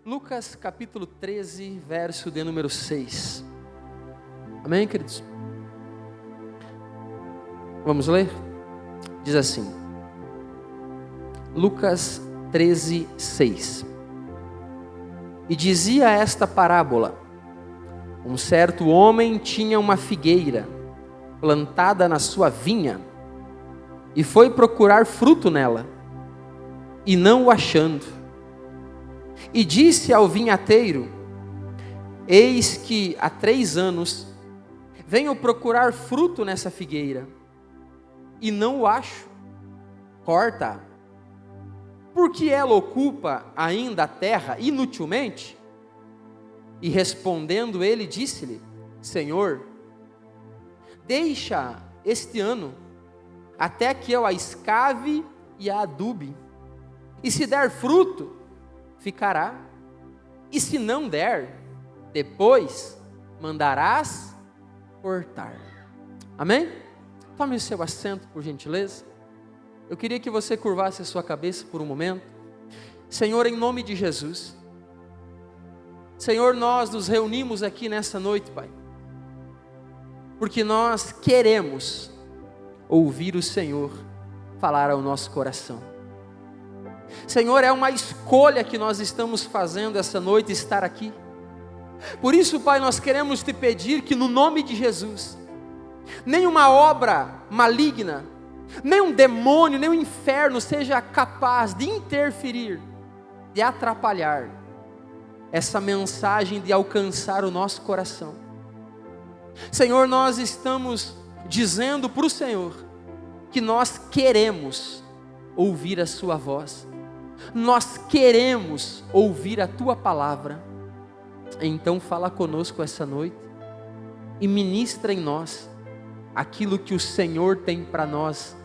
Lucas capítulo 13, verso de número 6. Amém, queridos? Vamos ler? Diz assim, Lucas 13, 6. E dizia esta parábola: um certo homem tinha uma figueira plantada na sua vinha, e foi procurar fruto nela, e não o achando. E disse ao vinhateiro: eis que há 3 anos venho procurar fruto nessa figueira, e não o acho. Corta-a, porque ela ocupa ainda a terra inutilmente. E respondendo ele, disse-lhe: Senhor, deixa este ano, até que eu a escave e a adube, e se der fruto, ficará, e se não der, depois mandarás cortar. Amém? Tome o seu assento, por gentileza. Eu queria que você curvasse a sua cabeça por um momento. Senhor, em nome de Jesus, Senhor, nós nos reunimos aqui nessa noite, Pai, porque nós queremos ouvir o Senhor falar ao nosso coração. Senhor, é uma escolha que nós estamos fazendo essa noite, estar aqui. Por isso, Pai, nós queremos te pedir que no nome de Jesus, nenhuma obra maligna, nem um demônio, nem um inferno seja capaz de interferir, de atrapalhar essa mensagem, de alcançar o nosso coração. Senhor, nós estamos dizendo para o Senhor que nós queremos ouvir a sua voz, nós queremos ouvir a tua palavra. Então fala conosco essa noite e ministra em nós aquilo que o Senhor tem para nós,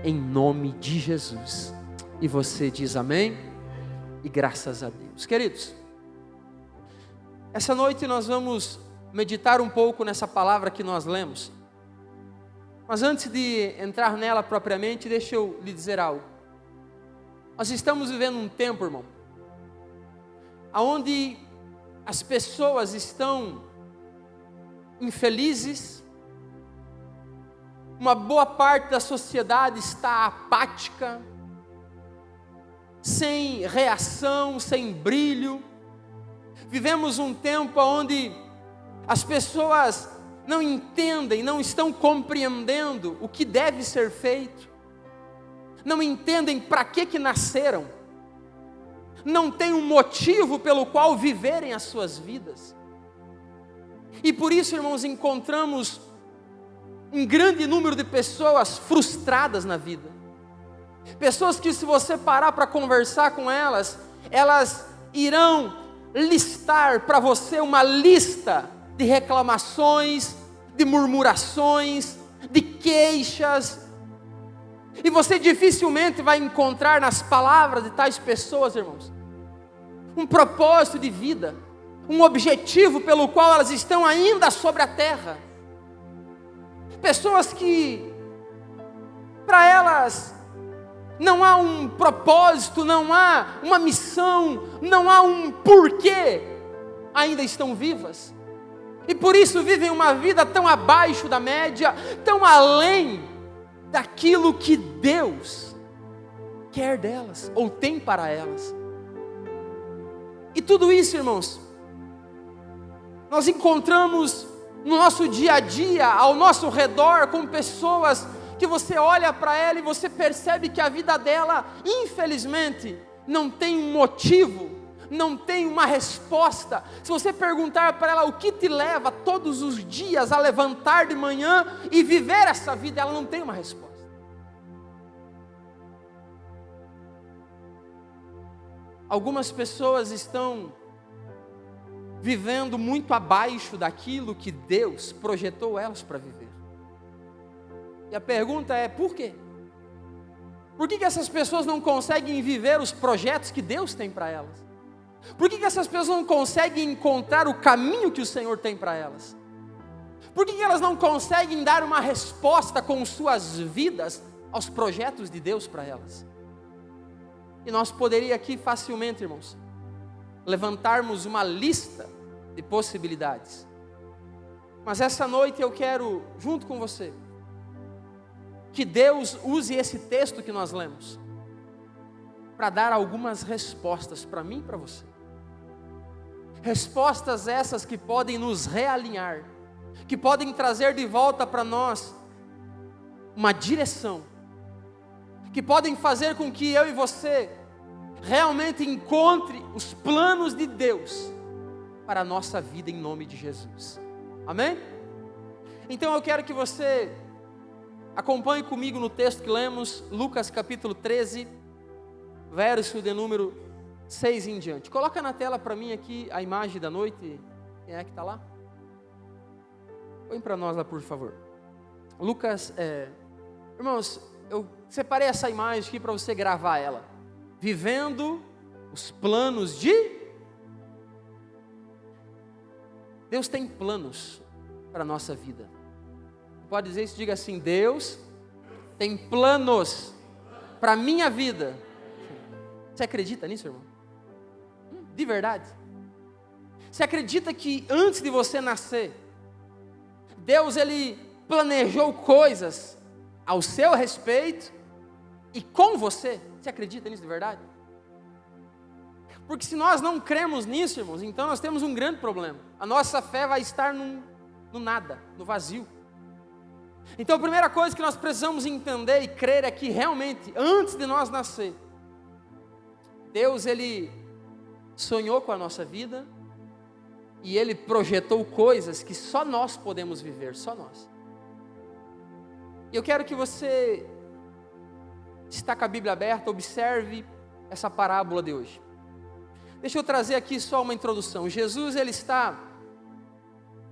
em nome de Jesus. E você diz amém? E graças a Deus. Queridos, essa noite nós vamos meditar um pouco nessa palavra que nós lemos. Mas antes de entrar nela propriamente, deixa eu lhe dizer algo. Nós estamos vivendo um tempo, irmão, onde as pessoas estão infelizes, uma boa parte da sociedade está apática, sem reação, sem brilho. Vivemos um tempo onde as pessoas não entendem, não estão compreendendo o que deve ser feito, não entendem para que nasceram, não tem um motivo pelo qual viverem as suas vidas. E por isso, irmãos, encontramos um grande número de pessoas frustradas na vida. Pessoas que, se você parar para conversar com elas, elas irão listar para você uma lista de reclamações, de murmurações, de queixas. E você dificilmente vai encontrar nas palavras de tais pessoas, irmãos, um propósito de vida, um objetivo pelo qual elas estão ainda sobre a terra. Pessoas que, para elas, não há um propósito, não há uma missão, não há um porquê, ainda estão vivas. E por isso vivem uma vida tão abaixo da média, tão além daquilo que Deus quer delas, ou tem para elas. E tudo isso, irmãos, nós encontramos no nosso dia a dia, ao nosso redor, com pessoas que você olha para ela e você percebe que a vida dela, infelizmente, não tem um motivo, não tem uma resposta. Se você perguntar para ela o que te leva todos os dias a levantar de manhã e viver essa vida, ela não tem uma resposta. Algumas pessoas estão vivendo muito abaixo daquilo que Deus projetou elas para viver. E a pergunta é: por quê? Por que essas pessoas não conseguem viver os projetos que Deus tem para elas? Por que essas pessoas não conseguem encontrar o caminho que o Senhor tem para elas? Por que elas não conseguem dar uma resposta com suas vidas aos projetos de Deus para elas? E nós poderíamos aqui facilmente, irmãos, levantarmos uma lista de possibilidades. Mas essa noite eu quero, junto com você, que Deus use esse texto que nós lemos para dar algumas respostas para mim e para você. Respostas essas que podem nos realinhar, que podem trazer de volta para nós uma direção, que podem fazer com que eu e você realmente encontre os planos de Deus para a nossa vida em nome de Jesus. Amém? Então eu quero que você acompanhe comigo no texto que lemos, Lucas capítulo 13, verso de número 6 em diante. Coloca na tela para mim aqui a imagem da noite. Quem é que está lá? Põe para nós lá, por favor. Lucas, irmãos, eu separei essa imagem aqui para você gravar ela. Vivendo os planos de... Deus tem planos para a nossa vida. Pode dizer isso, diga assim: Deus tem planos para a minha vida. Você acredita nisso, irmão? De verdade? Você acredita que antes de você nascer, Deus ele planejou coisas ao seu respeito e com você? Você acredita nisso de verdade? Porque se nós não cremos nisso, irmãos, então nós temos um grande problema. A nossa fé vai estar no nada, no vazio. Então a primeira coisa que nós precisamos entender e crer é que realmente, antes de nós nascer, Deus ele sonhou com a nossa vida e ele projetou coisas que só nós podemos viver, só nós. E eu quero que você, se está com a Bíblia aberta, observe essa parábola de hoje. Deixa eu trazer aqui só uma introdução. Jesus ele está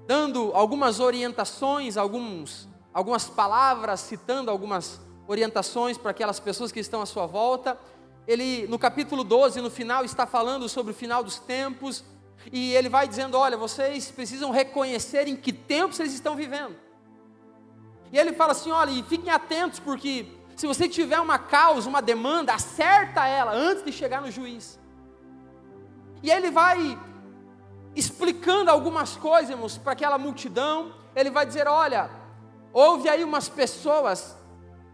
dando algumas orientações, algumas palavras, citando algumas orientações para aquelas pessoas que estão à sua volta. Ele, no capítulo 12, no final, está falando sobre o final dos tempos, e ele vai dizendo: olha, vocês precisam reconhecer em que tempos vocês estão vivendo. E ele fala assim: olha, e fiquem atentos, porque se você tiver uma causa, uma demanda, acerta ela antes de chegar no juiz. E ele vai explicando algumas coisas, irmãos, para aquela multidão. Ele vai dizer: olha, houve aí umas pessoas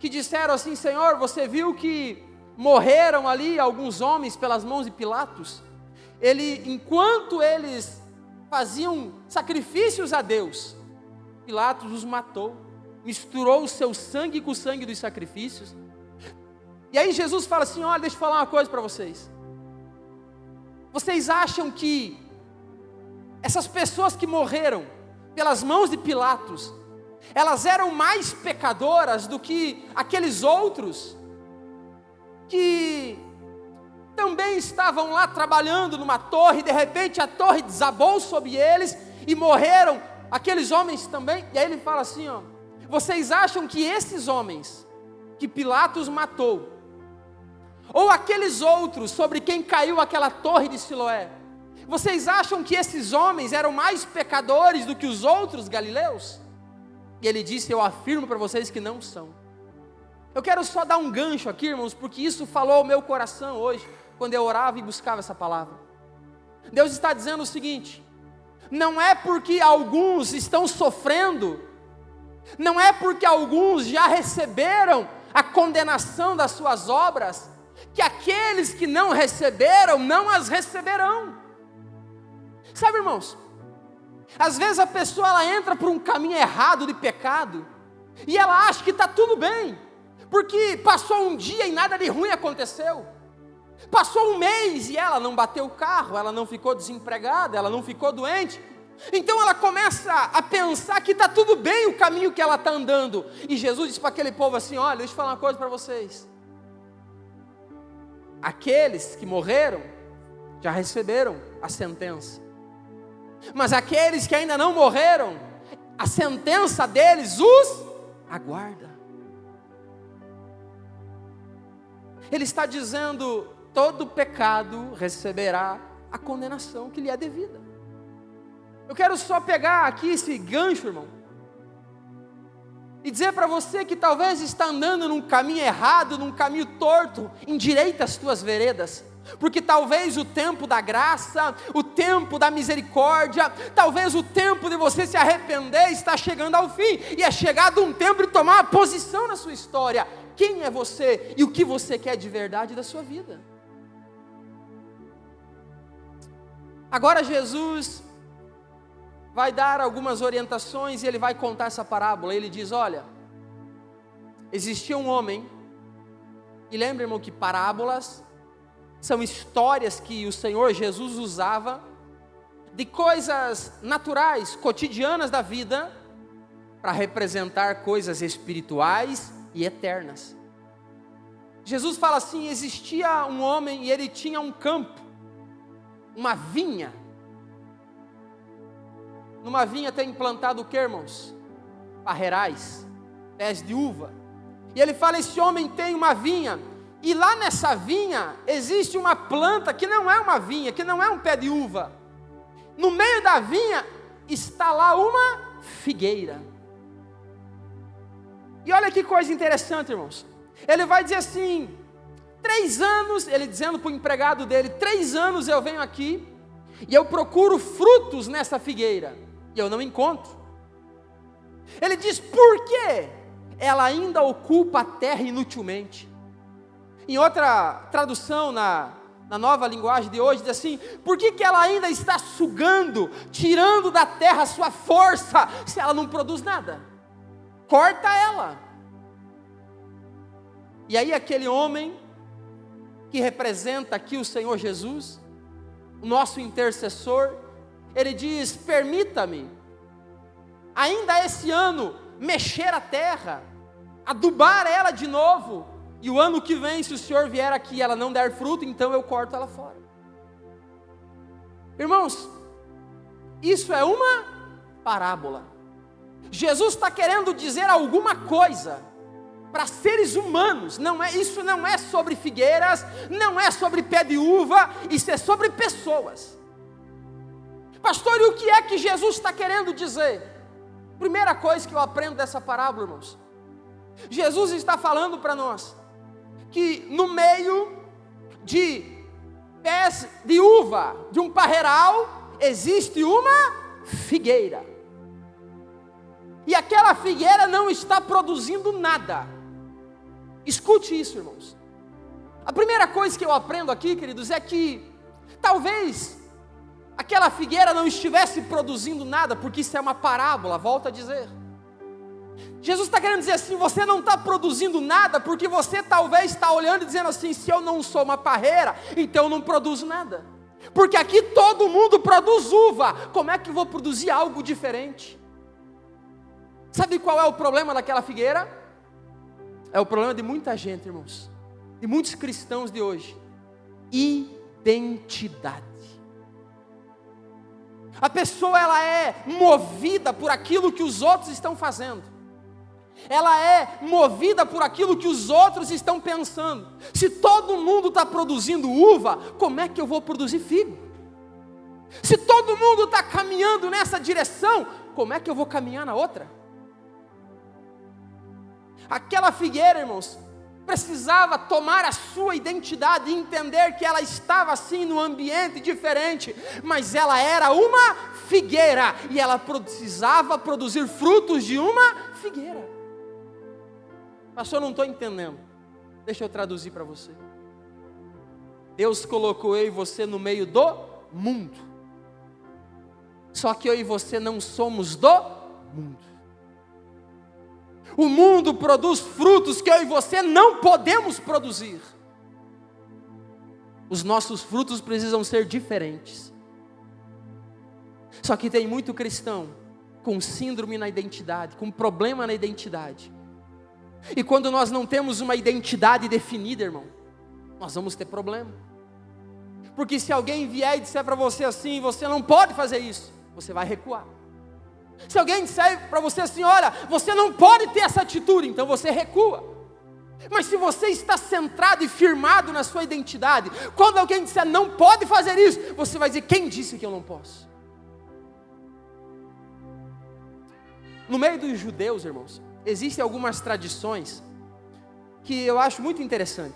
que disseram assim: Senhor, você viu que morreram ali alguns homens pelas mãos de Pilatos? Enquanto eles faziam sacrifícios a Deus, Pilatos os matou, misturou o seu sangue com o sangue dos sacrifícios. E aí Jesus fala assim: olha, deixa eu falar uma coisa para vocês. Vocês acham que essas pessoas que morreram pelas mãos de Pilatos, elas eram mais pecadoras do que aqueles outros que também estavam lá trabalhando numa torre, e de repente a torre desabou sobre eles e morreram aqueles homens também? E aí ele fala assim: ó, vocês acham que esses homens que Pilatos matou, ou aqueles outros sobre quem caiu aquela torre de Siloé, vocês acham que esses homens eram mais pecadores do que os outros galileus? E ele disse: eu afirmo para vocês que não são. Eu quero só dar um gancho aqui, irmãos, porque isso falou ao meu coração hoje, quando eu orava e buscava essa palavra. Deus está dizendo o seguinte: não é porque alguns estão sofrendo, não é porque alguns já receberam a condenação das suas obras, que aqueles que não receberam, não as receberão. Sabe, irmãos, às vezes a pessoa ela entra por um caminho errado de pecado, e ela acha que está tudo bem, porque passou um dia e nada de ruim aconteceu. Passou um mês e ela não bateu o carro, ela não ficou desempregada, ela não ficou doente. Então ela começa a pensar que está tudo bem o caminho que ela está andando. E Jesus disse para aquele povo assim: olha, deixa eu falar uma coisa para vocês. Aqueles que morreram já receberam a sentença, mas aqueles que ainda não morreram, a sentença deles os aguarda. Ele está dizendo: todo pecado receberá a condenação que lhe é devida. Eu quero só pegar aqui esse gancho, irmão, e dizer para você que talvez está andando num caminho errado, num caminho torto, endireita as tuas veredas. Porque talvez o tempo da graça, o tempo da misericórdia, talvez o tempo de você se arrepender está chegando ao fim. E é chegado um tempo de tomar uma posição na sua história. Quem é você e o que você quer de verdade da sua vida? Agora Jesus vai dar algumas orientações e ele vai contar essa parábola. Ele diz, olha, existia um homem, e lembra, irmão, que parábolas são histórias que o Senhor Jesus usava de coisas naturais, cotidianas da vida, para representar coisas espirituais e eternas. Jesus fala assim, existia um homem e ele tinha um campo, uma vinha. Numa vinha tem plantado o que, irmãos? Parreirais, pés de uva. E ele fala, esse homem tem uma vinha, e lá nessa vinha existe uma planta que não é uma vinha, que não é um pé de uva. No meio da vinha está lá uma figueira. E olha que coisa interessante, irmãos. Ele vai dizer assim, 3 anos, ele dizendo para o empregado dele, 3 anos eu venho aqui, e eu procuro frutos nessa figueira, e eu não encontro. Ele diz, por quê? Ela ainda ocupa a terra inutilmente. Em outra tradução, na nova linguagem de hoje, diz assim, por que ela ainda está sugando, tirando da terra a sua força, se ela não produz nada? Corta ela. E aí aquele homem, que representa aqui o Senhor Jesus, o nosso intercessor, ele diz, permita-me, ainda esse ano, mexer a terra, adubar ela de novo, e o ano que vem, se o Senhor vier aqui e ela não der fruto, então eu corto ela fora. Irmãos, isso é uma parábola. Jesus está querendo dizer alguma coisa para seres humanos. Isso não é sobre figueiras, não é sobre pé de uva, isso é sobre pessoas. Pastor, e o que é que Jesus está querendo dizer? Primeira coisa que eu aprendo dessa parábola, irmãos, Jesus está falando para nós que no meio de pés de uva, de um parreiral, existe uma figueira. E aquela figueira não está produzindo nada. Escute isso, irmãos. A primeira coisa que eu aprendo aqui, queridos, é que talvez aquela figueira não estivesse produzindo nada, porque isso é uma parábola, volto a dizer. Jesus está querendo dizer assim, você não está produzindo nada, porque você talvez está olhando e dizendo assim, se eu não sou uma parreira, então eu não produzo nada. Porque aqui todo mundo produz uva, como é que eu vou produzir algo diferente? Sabe qual é o problema daquela figueira? É o problema de muita gente, irmãos, de muitos cristãos de hoje. Identidade. A pessoa, ela é movida por aquilo que os outros estão fazendo. Ela é movida por aquilo que os outros estão pensando. Se todo mundo está produzindo uva, como é que eu vou produzir figo? Se todo mundo está caminhando nessa direção, como é que eu vou caminhar na outra? Aquela figueira, irmãos, precisava tomar a sua identidade e entender que ela estava assim num ambiente diferente, mas ela era uma figueira, e ela precisava produzir frutos de uma figueira. Pastor, não estou entendendo. Deixa eu traduzir para você. Deus colocou eu e você no meio do mundo, só que eu e você não somos do mundo. O mundo produz frutos que eu e você não podemos produzir. Os nossos frutos precisam ser diferentes. Só que tem muito cristão com síndrome na identidade, com problema na identidade. E quando nós não temos uma identidade definida, irmão, nós vamos ter problema. Porque se alguém vier e disser para você assim, você não pode fazer isso, você vai recuar. Se alguém disser para você assim, olha, você não pode ter essa atitude, então você recua. Mas se você está centrado e firmado na sua identidade, quando alguém disser não pode fazer isso, você vai dizer, quem disse que eu não posso? No meio dos judeus, irmãos, existem algumas tradições que eu acho muito interessante.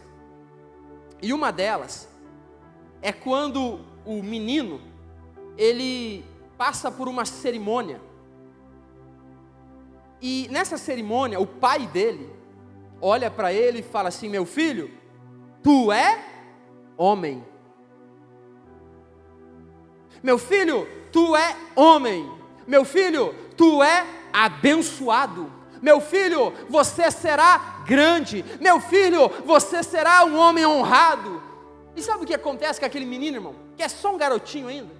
E uma delas é quando o menino, ele passa por uma cerimônia. E nessa cerimônia, o pai dele olha para ele e fala assim: meu filho, tu é homem. Meu filho, tu é homem. Meu filho, tu é abençoado. Meu filho, você será grande. Meu filho, você será um homem honrado. E sabe o que acontece com aquele menino, irmão? Que é só um garotinho ainda.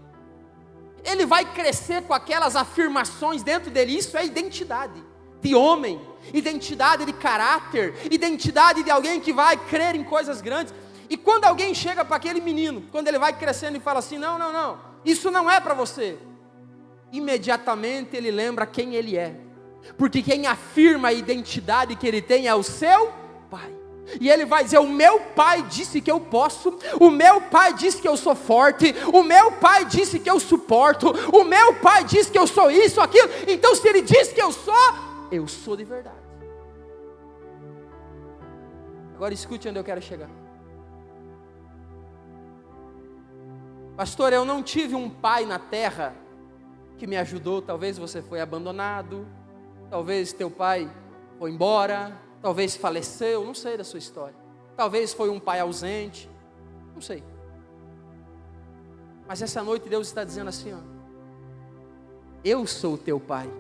Ele vai crescer com aquelas afirmações dentro dele. Isso é identidade de homem, identidade de caráter, identidade de alguém que vai crer em coisas grandes. E quando alguém chega para aquele menino, quando ele vai crescendo e fala assim: não, não, não, isso não é para você, imediatamente ele lembra quem ele é, porque quem afirma a identidade que ele tem é o seu pai. E ele vai dizer: o meu pai disse que eu posso, o meu pai disse que eu sou forte, o meu pai disse que eu suporto, o meu pai disse que eu sou isso, aquilo. Então se ele diz que eu sou de verdade. Agora escute onde eu quero chegar. Pastor, eu não tive um pai na terra que me ajudou. Talvez você foi abandonado, talvez teu pai foi embora, talvez faleceu, não sei da sua história. Talvez foi um pai ausente, não sei. Mas essa noite Deus está dizendo assim, ó: eu sou o teu pai.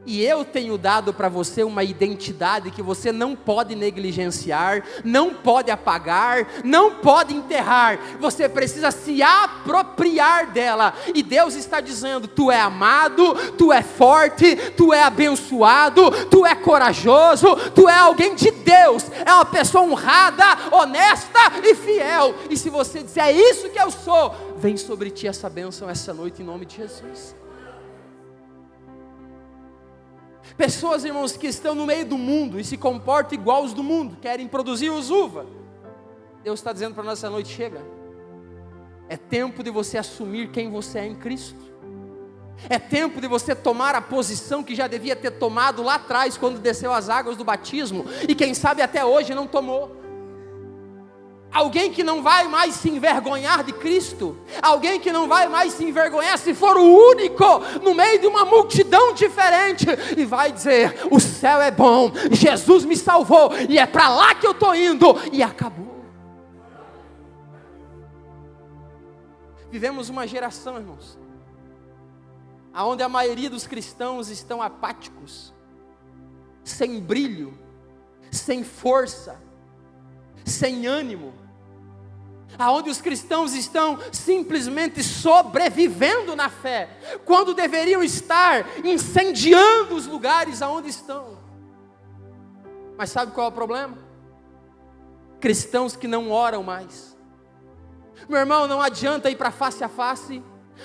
E eu tenho dado para você uma identidade que você não pode negligenciar, não pode apagar, não pode enterrar. Você precisa se apropriar dela. E Deus está dizendo: tu é amado, tu é forte, tu é abençoado, tu é corajoso, tu é alguém de Deus, é uma pessoa honrada, honesta e fiel. E se você disser: é isso que eu sou, vem sobre ti essa bênção essa noite em nome de Jesus. Pessoas, irmãos, que estão no meio do mundo e se comportam igual os do mundo, querem produzir os uva. Deus está dizendo para nós essa noite: chega, é tempo de você assumir quem você é em Cristo. É tempo de você tomar a posição que já devia ter tomado lá atrás, quando desceu as águas do batismo, e quem sabe até hoje não tomou. Alguém que não vai mais se envergonhar de Cristo, alguém que não vai mais se envergonhar se for o único no meio de uma multidão diferente, e vai dizer: o céu é bom, Jesus me salvou, e é para lá que eu estou indo, e acabou. Vivemos uma geração, irmãos, onde a maioria dos cristãos estão apáticos, sem brilho, sem força, sem ânimo, aonde os cristãos estão simplesmente sobrevivendo na fé, quando deveriam estar incendiando os lugares aonde estão. Mas sabe qual é o problema? Cristãos que não oram mais. Meu irmão, não adianta ir para face a face,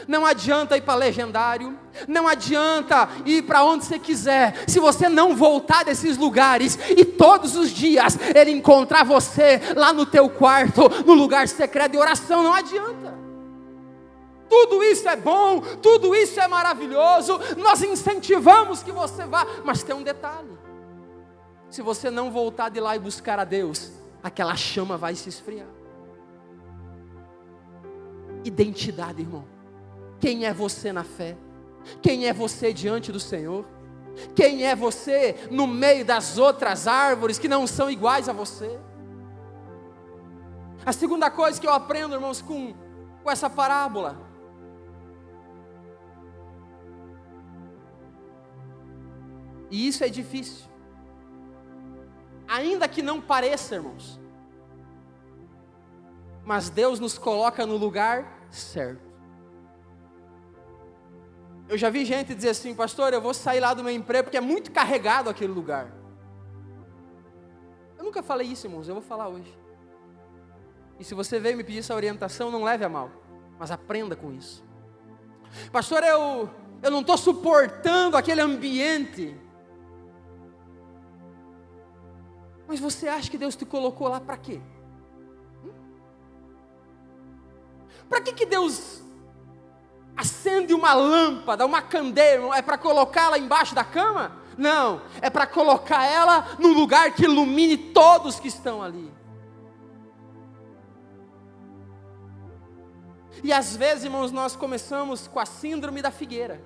não adianta ir para legendário, não adianta ir para onde você quiser, se você não voltar desses lugares, e todos os dias Ele encontrar você lá no teu quarto, no lugar secreto de oração. Não adianta. Tudo isso é bom, tudo isso é maravilhoso, nós incentivamos que você vá, mas tem um detalhe: se você não voltar de lá e buscar a Deus, aquela chama vai se esfriar. Identidade, irmão. Quem é você na fé? Quem é você diante do Senhor? Quem é você no meio das outras árvores que não são iguais a você? A segunda coisa que eu aprendo, irmãos, com essa parábola, e isso é difícil, ainda que não pareça, irmãos, mas Deus nos coloca no lugar certo. Eu já vi gente dizer assim: pastor, eu vou sair lá do meu emprego porque é muito carregado aquele lugar. Eu nunca falei isso, irmãos, eu vou falar hoje. E se você veio me pedir essa orientação, não leve a mal, mas aprenda com isso. Pastor, eu não estou suportando aquele ambiente. Mas você acha que Deus te colocou lá para quê? Para que Deus acende uma lâmpada, uma candeia? É para colocá-la embaixo da cama? Não, é para colocar ela num lugar que ilumine todos que estão ali. E às vezes, irmãos, nós começamos com a síndrome da figueira.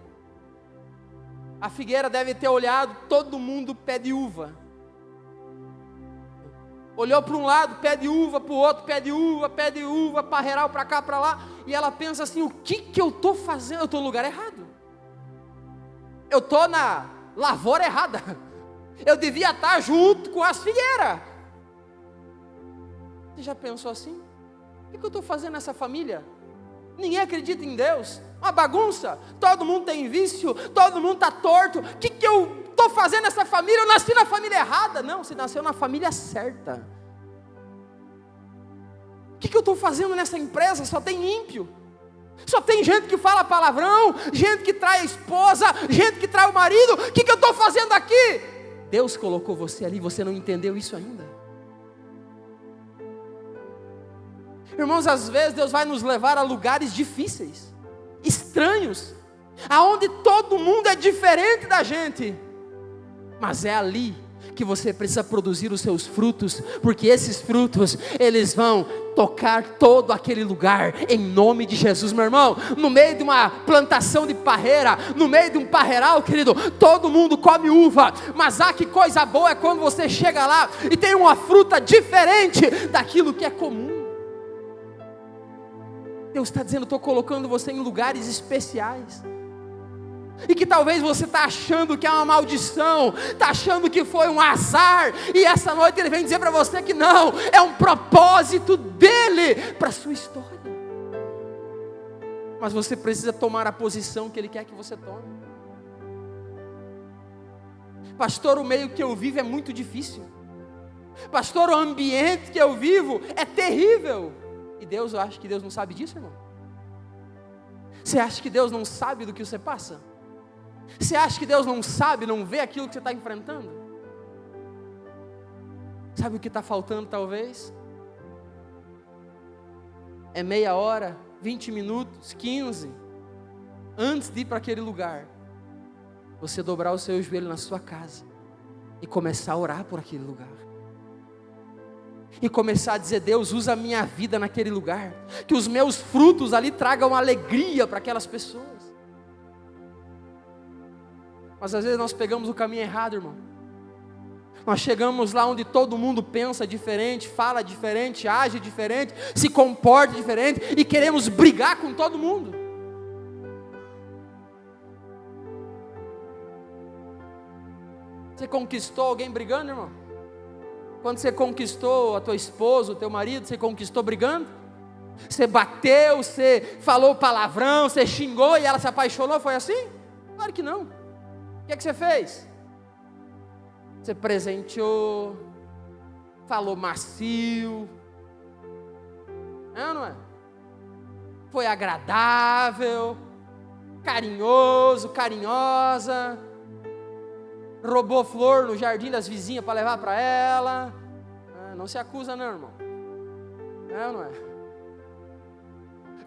A figueira deve ter olhado, todo mundo pé de uva. Olhou para um lado, pé de uva, para o outro, pé de uva, parreiral para cá, para lá. E ela pensa assim, o que eu estou fazendo? Eu estou no lugar errado. Eu estou na lavoura errada. Eu devia estar junto com as figueiras. Você já pensou assim? O que eu estou fazendo nessa família? Ninguém acredita em Deus. Uma bagunça. Todo mundo tem vício. Todo mundo está torto. O que eu estou fazendo nessa família? Eu nasci na família errada. Não, você nasceu na família certa. O que eu estou fazendo nessa empresa? Só tem ímpio. Só tem gente que fala palavrão. Gente que trai a esposa. Gente que trai o marido. O que eu estou fazendo aqui? Deus colocou você ali. Você não entendeu isso ainda. Irmãos, às vezes Deus vai nos levar a lugares difíceis, estranhos, aonde todo mundo é diferente da gente, mas é ali que você precisa produzir os seus frutos, porque esses frutos, eles vão tocar todo aquele lugar, em nome de Jesus. Meu irmão, no meio de uma plantação de parreira, no meio de um parreiral, querido, todo mundo come uva, mas que coisa boa é quando você chega lá, e tem uma fruta diferente, daquilo que é comum. Deus está dizendo, estou colocando você em lugares especiais, e que talvez você está achando que é uma maldição, está achando que foi um azar, e essa noite Ele vem dizer para você que não, é um propósito dEle, para a sua história, mas você precisa tomar a posição que Ele quer que você tome. Pastor, o meio que eu vivo é muito difícil, pastor, o ambiente que eu vivo é terrível. E Deus, eu acho que Deus não sabe disso, irmão. Você acha que Deus não sabe do que você passa? Você acha que Deus não sabe, não vê aquilo que você está enfrentando? Sabe o que está faltando talvez? É meia hora, 20 minutos, 15, antes de ir para aquele lugar, você dobrar o seu joelho na sua casa, e começar a orar por aquele lugar. E começar a dizer, Deus, usa a minha vida naquele lugar, que os meus frutos ali tragam alegria para aquelas pessoas. Mas às vezes nós pegamos o caminho errado, irmão. Nós chegamos lá onde todo mundo pensa diferente, fala diferente, age diferente, se comporta diferente, e queremos brigar com todo mundo. Você conquistou alguém brigando, irmão? Quando você conquistou a tua esposa, o teu marido, você conquistou brigando? Você bateu, você falou palavrão, você xingou e ela se apaixonou, foi assim? Claro que não. O que você fez? Você presenteou, falou macio, não é? Foi agradável, carinhoso, carinhosa, roubou flor no jardim das vizinhas para levar para ela. Não se acusa não, irmão. Não é?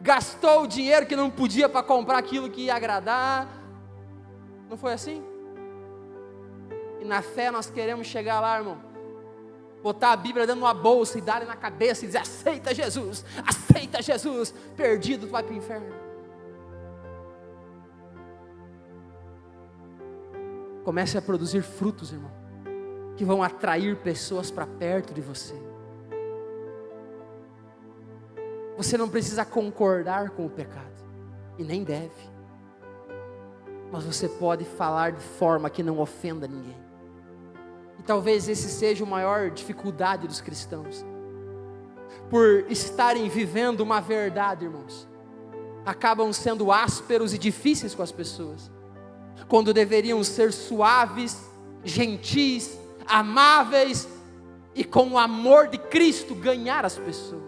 Gastou o dinheiro que não podia para comprar aquilo que ia agradar. Não foi assim? E na fé nós queremos chegar lá, irmão, botar a Bíblia dentro de uma bolsa e dar-lhe na cabeça e dizer, aceita Jesus, perdido tu vai para o inferno. Comece a produzir frutos, irmão, que vão atrair pessoas para perto de você. Você não precisa concordar com o pecado, e nem deve, mas você pode falar de forma que não ofenda ninguém. E talvez esse seja a maior dificuldade dos cristãos, por estarem vivendo uma verdade, irmãos, acabam sendo ásperos e difíceis com as pessoas, quando deveriam ser suaves, gentis, amáveis, e com o amor de Cristo ganhar as pessoas.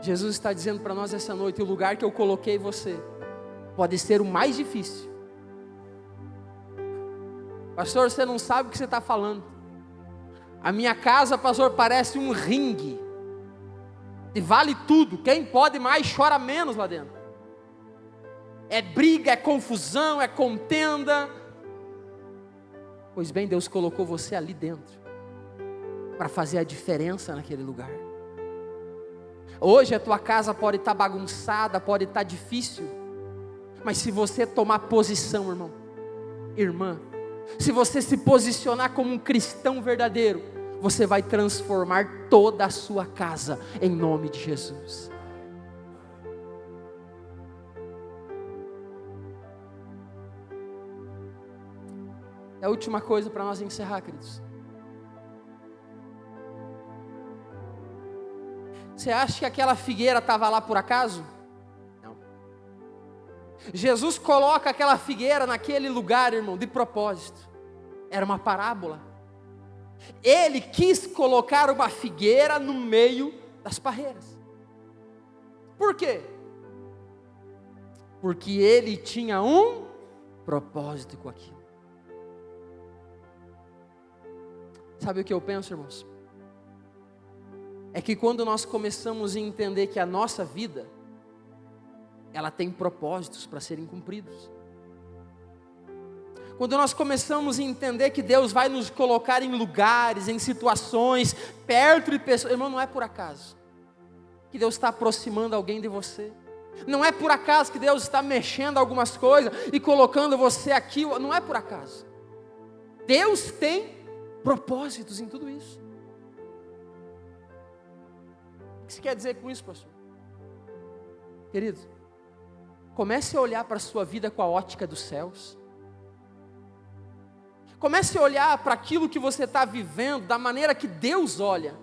Jesus está dizendo para nós essa noite, o lugar que eu coloquei você, pode ser o mais difícil. Pastor, você não sabe o que você está falando. A minha casa, pastor, parece um ringue, e vale tudo, quem pode mais chora menos lá dentro. É briga, é confusão, é contenda. Pois bem, Deus colocou você ali dentro, para fazer a diferença naquele lugar. Hoje a tua casa pode estar bagunçada, pode estar difícil, mas se você tomar posição, irmão, irmã, se você se posicionar como um cristão verdadeiro, você vai transformar toda a sua casa em nome de Jesus. É a última coisa para nós encerrar, queridos. Você acha que aquela figueira estava lá por acaso? Não. Jesus coloca aquela figueira naquele lugar, irmão, de propósito. Era uma parábola. Ele quis colocar uma figueira no meio das parreiras. Por quê? Porque ele tinha um propósito com aquilo. Sabe o que eu penso, irmãos? É que quando nós começamos a entender que a nossa vida, ela tem propósitos para serem cumpridos. Quando nós começamos a entender que Deus vai nos colocar em lugares, em situações, perto de pessoas. Irmão, não é por acaso que Deus está aproximando alguém de você. Não é por acaso que Deus está mexendo algumas coisas e colocando você aqui. Não é por acaso. Deus tem propósitos em tudo isso. O que você quer dizer com isso, pastor? Querido, comece a olhar para a sua vida com a ótica dos céus. Comece a olhar para aquilo que você está vivendo da maneira que Deus olha.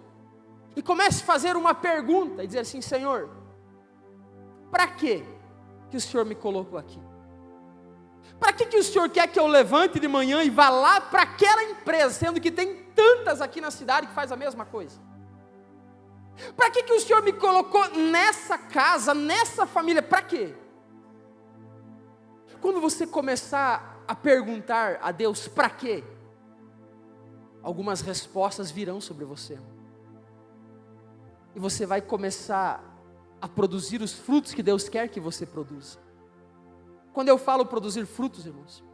E comece a fazer uma pergunta e dizer assim: Senhor, para que o Senhor me colocou aqui? Para que o Senhor quer que eu levante de manhã e vá lá para aquela empresa, sendo que tem tantas aqui na cidade que faz a mesma coisa? Para que o Senhor me colocou nessa casa, nessa família? Para quê? Quando você começar a perguntar a Deus para quê, algumas respostas virão sobre você. E você vai começar a produzir os frutos que Deus quer que você produza. Quando eu falo produzir frutos, irmãos,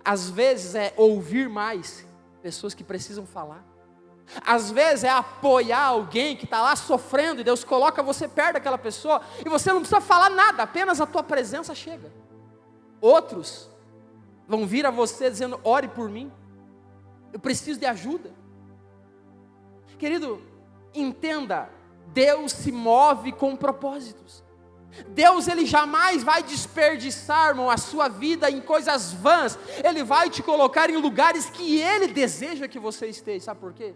às vezes é ouvir mais pessoas que precisam falar. Às vezes é apoiar alguém que está lá sofrendo e Deus coloca você perto daquela pessoa e você não precisa falar nada, apenas a tua presença chega. Outros vão vir a você dizendo: ore por mim, eu preciso de ajuda. Querido, entenda, Deus se move com propósitos. Deus, Ele jamais vai desperdiçar, irmão, a sua vida em coisas vãs. Ele vai te colocar em lugares que Ele deseja que você esteja. Sabe por quê?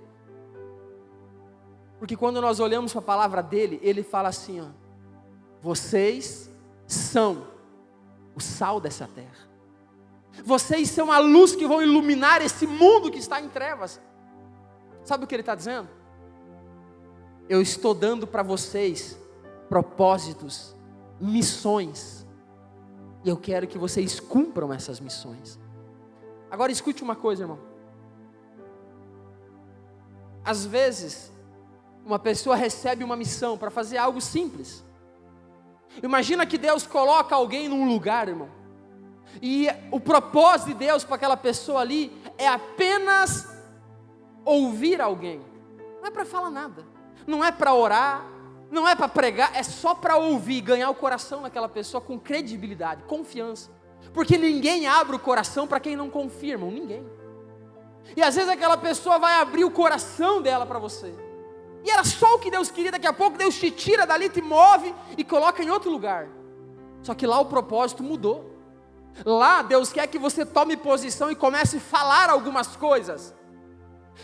Porque quando nós olhamos para a palavra dEle, Ele fala assim, ó: vocês são o sal dessa terra. Vocês são a luz que vão iluminar esse mundo que está em trevas. Sabe o que Ele está dizendo? Eu estou dando para vocês propósitos, missões, e eu quero que vocês cumpram essas missões. Agora escute uma coisa, irmão. Às vezes, uma pessoa recebe uma missão para fazer algo simples. Imagina que Deus coloca alguém num lugar, irmão, e o propósito de Deus para aquela pessoa ali é apenas ouvir alguém. Não é para falar nada, não é para orar, não é para pregar, é só para ouvir, ganhar o coração daquela pessoa com credibilidade, confiança. Porque ninguém abre o coração para quem não confia, irmão, ninguém. E às vezes aquela pessoa vai abrir o coração dela para você. E era só o que Deus queria, daqui a pouco Deus te tira dali, te move e coloca em outro lugar. Só que lá o propósito mudou. Lá Deus quer que você tome posição e comece a falar algumas coisas.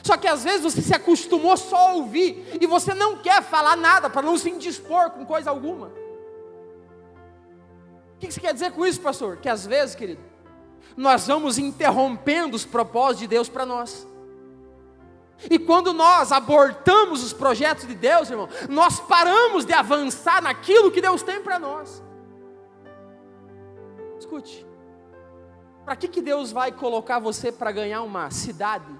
Só que às vezes você se acostumou só a ouvir e você não quer falar nada para não se indispor com coisa alguma. O que você quer dizer com isso, pastor? Que às vezes, querido, nós vamos interrompendo os propósitos de Deus para nós. E quando nós abortamos os projetos de Deus, irmão, nós paramos de avançar naquilo que Deus tem para nós. Escute, para que Deus vai colocar você para ganhar uma cidade,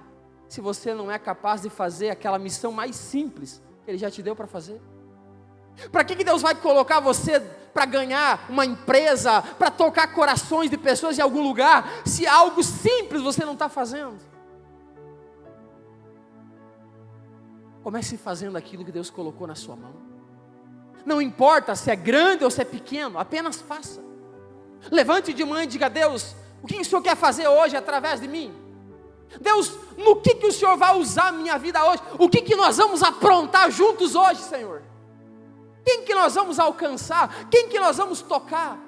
se você não é capaz de fazer aquela missão mais simples que Ele já te deu para fazer? Para que Deus vai colocar você para ganhar uma empresa, para tocar corações de pessoas em algum lugar, se algo simples você não está fazendo? Comece fazendo aquilo que Deus colocou na sua mão. Não importa se é grande ou se é pequeno, apenas faça. Levante de manhã e diga: Deus, o que o Senhor quer fazer hoje através de mim? Deus, no que o Senhor vai usar a minha vida hoje? O que nós vamos aprontar juntos hoje, Senhor? Quem que nós vamos alcançar? Quem que nós vamos tocar?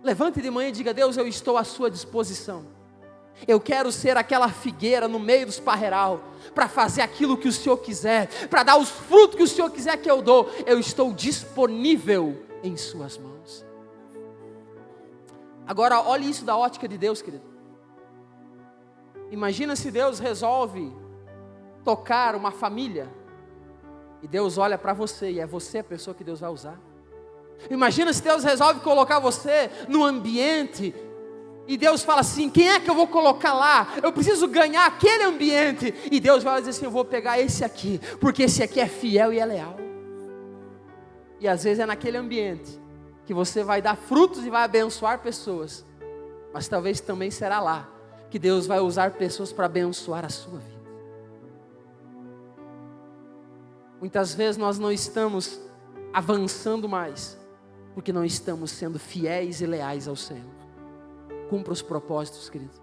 Levante de manhã e diga: Deus, eu estou à sua disposição. Eu quero ser aquela figueira no meio dos parreiral, para fazer aquilo que o Senhor quiser, para dar os frutos que o Senhor quiser que eu dou. Eu estou disponível em suas mãos. Agora, olhe isso da ótica de Deus, querido. Imagina se Deus resolve tocar uma família, e Deus olha para você, e é você a pessoa que Deus vai usar. Imagina se Deus resolve colocar você no ambiente, e Deus fala assim: quem é que eu vou colocar lá? Eu preciso ganhar aquele ambiente. E Deus vai dizer assim: eu vou pegar esse aqui, porque esse aqui é fiel e é leal. E às vezes é naquele ambiente que você vai dar frutos e vai abençoar pessoas. Mas talvez também será lá que Deus vai usar pessoas para abençoar a sua vida. Muitas vezes nós não estamos avançando mais, porque não estamos sendo fiéis e leais ao Senhor. Cumpra os propósitos, querido.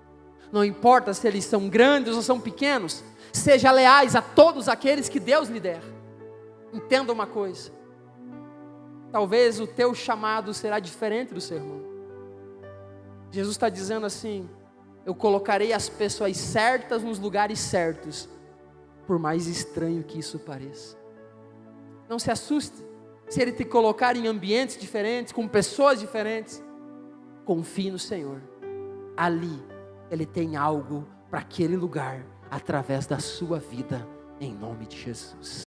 Não importa se eles são grandes ou são pequenos, seja leais a todos aqueles que Deus lhe der. Entenda uma coisa: talvez o teu chamado será diferente do seu irmão. Jesus está dizendo assim: eu colocarei as pessoas certas nos lugares certos, por mais estranho que isso pareça. Não se assuste se Ele te colocar em ambientes diferentes, com pessoas diferentes. Confie no Senhor. Ali Ele tem algo para aquele lugar, através da sua vida, em nome de Jesus.